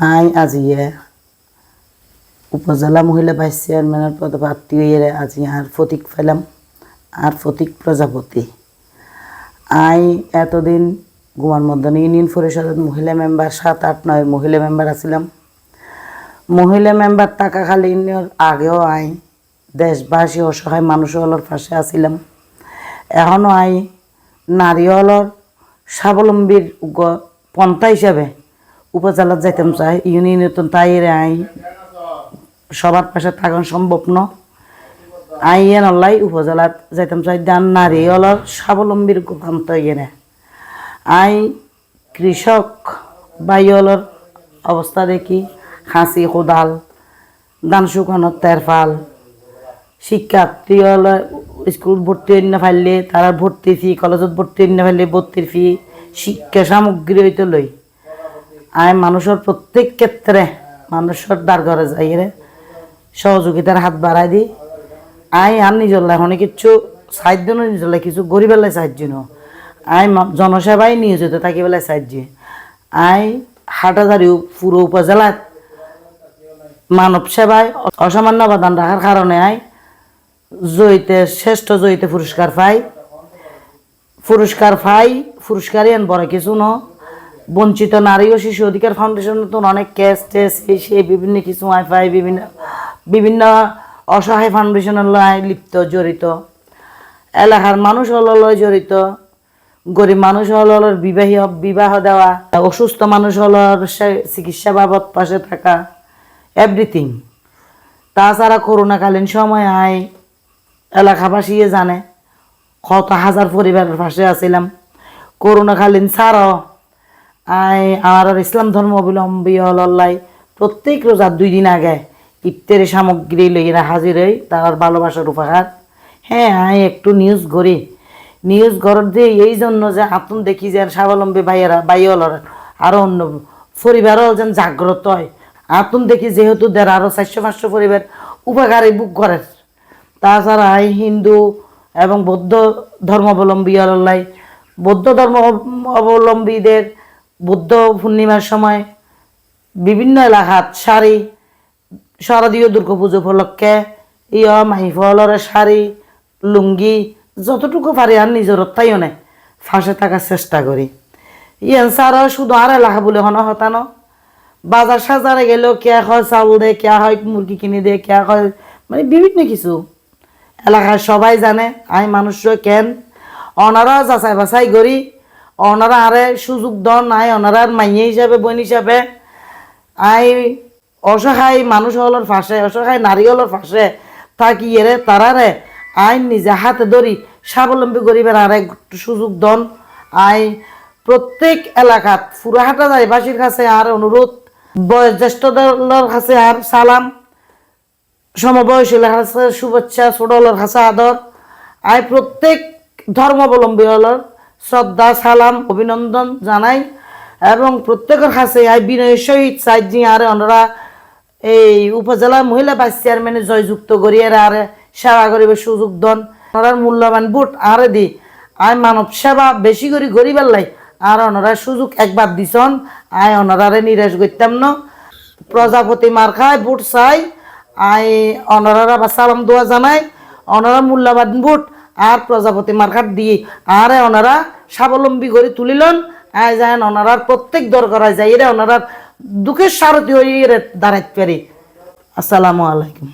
I আজিয়ে উপজেলা মহিলা ভাইস চেয়ারম্যানের পদপ্রার্থী হয়ে আজি আর ফতিক পেলাম আর ফতিক প্রজাপতি। আই এতদিন গোয়ালমর্দন ইউনিয়ন পরিষদের মহিলা মেম্বার 7, 8, 9 মহিলা মেম্বার আছিলাম। মহিলা মেম্বার থাকাকালীন আগেও আই দেশবাসী অসহায় মানুষগুলোর পাশে আছিলাম। এখনও আই নারীগুলোর স্বাবলম্বীর পন্থা হিসাবে উপজেলার যাইতাম চাই। ইউনিয়নে তো তাই আই সবার পাশে থাকা সম্ভব ন। আই নলাই উপজেলাত যাইতাম চাই দান নারীগুলোর স্বাবলম্বীর পন্থা ইয়ে। আই কৃষক বাইগুলোর অবস্থা দেখি হাসি কোদাল ধান শুকানোর তেরফাল শিক্ষার্থী হলে স্কুল ভর্তি হয়ে না পারলে তারা ভর্তি ফি কলেজত ভর্তি হয়ে না পারলে ভর্তির ফি শিক্ষা সামগ্রী হইতে লই। আই মানুষের প্রত্যেক ক্ষেত্রে মানুষের দ্বার ঘরে যাই সহযোগিতার হাত বাড়াই দিই। আই আর নিজের এখন কিছু সাহায্য নয়, নিজের কিছু গরিবেলায় সাহায্য ন। আই জনসেবায় নিয়োজিত থাকি বেলায় সাহায্য। আই হাটাজারি পুরো উপজেলায় মানব সেবায় অসামান্য অবদান রাখার কারণে আই শ্রেষ্ঠ জয়িতে পুরস্কার পুরস্কারই এন বড় কিছু ন। বঞ্চিত নারী ও শিশু অধিকার ফাউন্ডেশন তো অনেক কেস টেস সেই বিভিন্ন কিছু পাই বিভিন্ন অসহায় ফাউন্ডেশনের লয় লিপ্ত জড়িত। এলাকার মানুষ হলয় জড়িত, গরিব মানুষ হলর বিবাহ দেওয়া, অসুস্থ মানুষ হলর চিকিৎসা বাবদ পাশে থাকা, এভরিথিং। তাছাড়া করোনাকালীন সময় আই এলাকাবাসী জানে কত হাজার পরিবারের পাশে আছিলাম। করোনাকালীন ছাড়াও আই আমার ইসলাম ধর্ম অবলম্বী হলাই প্রত্যেক রোজার 2 দিন আগে ইফতারি সামগ্রী লইরা হাজির হই তার ভালোবাসার উপহার। হ্যাঁ, আই একটু নিউজ ঘর দিয়ে এই জন্য যে আতন দেখি যে স্বাবলম্বী বাইয়েরা আরও অন্য পরিবারও যেন জাগ্রত হয়। আতন দেখি যেহেতু আরও 400-500 পরিবার উপকারী বুক করে। তাছাড়া আই হিন্দু এবং বৌদ্ধ ধর্মাবলম্বী হলাই বৌদ্ধ ধর্ম অবলম্বীদের বুদ্ধ পূর্ণিমার সময় বিভিন্ন এলাকাত শারদীয় দুর্গাপুজো উপলক্ষে মাইফলের শাড়ি লুঙ্গি যতটুকু পারি আর নিজের তাইও নেই ফাঁসে থাকার চেষ্টা করি। ছাড়াও শুধু আর এলাকা বলে হন হতানো বাজার সাজারে গেলেও কেয়া হয় চাউল দে, কেয়া হয় মুরগি কিনে দে, কেয়া হয় মানে বিভিন্ন কিছু এলাকায় সবাই জানে। আই মানুষ কেন অনারা যাচাই বাছাই করি, অনারা আরে সুযোগ দন আই অনারার মাইয়ে হিসাবে বোন হিসাবে আই অসহায় মানুষ হলোর ফাঁসে অসহায় নারী হলোর ফাঁসে থাকি তারারে আইন নিজে হাতে ধরি স্বাবলম্বী গরিবের আর সুযোগ দন। আই প্রত্যেক এলাকাত ফুরাহাটা যাইবাসীর কাছে আর অনুরোধ, বয়োজ্যেষ্ঠদের কাছে আর সালাম, সমবয়সীর কাছে শুভেচ্ছা, ছোটদের কাছে আদর। আই প্রত্যেক ধর্মাবলম্বী হলর শ্রদ্ধা সালাম অভিনন্দন জানাই এবং প্রত্যেকের কাছে আই বিনয়ের সহিত সাহায্য আর ওনারা এই উপজেলা মহিলা ভাইস চেয়ারম্যানে জয়যুক্ত করি আর সেবা করিবার সুযোগ দন। ওনার মূল্যবান ভোট আরে দি আই মানব সেবা বেশি করে গরিবের লাই আর ওনারা সুযোগ একবার দিছন। আই ওনারে নিরাশ করতাম না। প্রজাপতি মার্কায় ভোট চাই। আই ওনারা বা সালাম দোয়া জানাই। ওনারা মূল্যবান ভোট আর প্রজাপতি মার্কাট দিয়ে আর ওনারা স্বাবলম্বী করে তুলিলেন। আই যায় ওনারার প্রত্যেক দরকার যাই ওনারার দুঃখের সারথি হয়ে দাঁড়াইতে পারি। আসসালামু আলাইকুম।